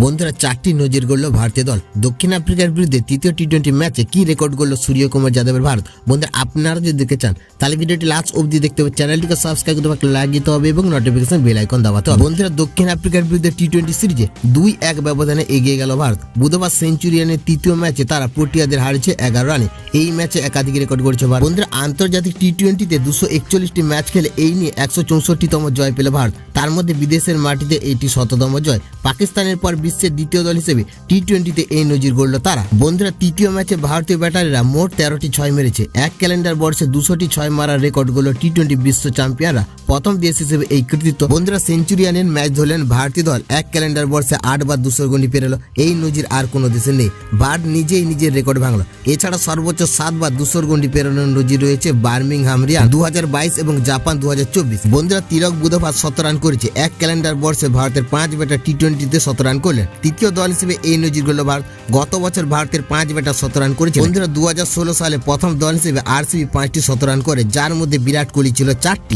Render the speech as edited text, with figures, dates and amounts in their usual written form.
বন্ধুরা 4টি নজির গড়ল ভারতীয় দল। দক্ষিণ আফ্রিকার বিরুদ্ধে তৃতীয় টি-20 ম্যাচে কি রেকর্ড গড়ল সূর্যকুমার যাদবের ভারত। বন্ধুরা আপনারা যদি দেখতে চান তাহলে ভিডিওটি লাস্ট অবধি দেখতে হবে, চ্যানেলটিকে সাবস্ক্রাইব করতে পারলে লাইক দিতে হবে এবং নোটিফিকেশন বেল আইকন দাবাতে হবে। বন্ধুরা দক্ষিণ আফ্রিকার বিরুদ্ধে টি-20 সিরিজে 2-1 ব্যবধানে এগিয়ে গেল ভারত। বুধবার সেঞ্চুরিয়ানের তৃতীয় ম্যাচে তারা প্রোটিয়াদের হারিয়েছে 11 রানে। এই ম্যাচে একাধিক রেকর্ড গড়েছে ভারত। বন্ধুরা আন্তর্জাতিক টি-20তে 241টি ম্যাচ খেলে এই নিয়ে 164তম জয় পেল ভারত। তার মধ্যে বিদেশের মাটিতে এটি 100তম জয়। পাকিস্তানের পর বিশ্বের দ্বিতীয় দল হিসেবে টি-20তে এই নজির গড়ল তারা। বন্ধুরা তৃতীয় ম্যাচে ভারতীয় ব্যাটারিরা মোট 13টি ছয় মেরেছে। এক ক্যালেন্ডার বর্ষে 200টি ছয় মারার রেকর্ড গড়ল টি-20 বিশ্ব চ্যাম্পিয়নরা। প্রথম দেশ হিসেবে এই কৃতিত্ব। বন্ধুরা সেঞ্চুরিয়ানের ম্যাচ ধরলেন ভারতীয় দল। এক ক্যালেন্ডার বর্ষে 8 বার 200 গন্ডি পেরোলো। এই নজির আর কোনো দেশে নেই। ভারত নিজেই নিজের রেকর্ড ভাঙল। এছাড়া সর্বোচ্চ 7 বার 200 গন্ডি পেরোনোর নজির রয়েছে বার্মিংহাম রিয়ান 2022 এবং জাপান 2024। বন্ধুরা তিলক বুধবার 17 রান করেছে। এক ক্যালেন্ডার বর্ষে ভারতের 5 ব্যাটার টি-20তে 17 রান করলেন। তৃতীয় দল হিসেবে এই নজির গড়ল ভারত। গত বছর ভারতের 5 ব্যাটার 17 রান করেছে। বন্ধুরা 2016 সালে প্রথম দল হিসেবে আরসিবি 5টি 17 রান করে, যার মধ্যে বিরাট কোহলি ছিল 4টি।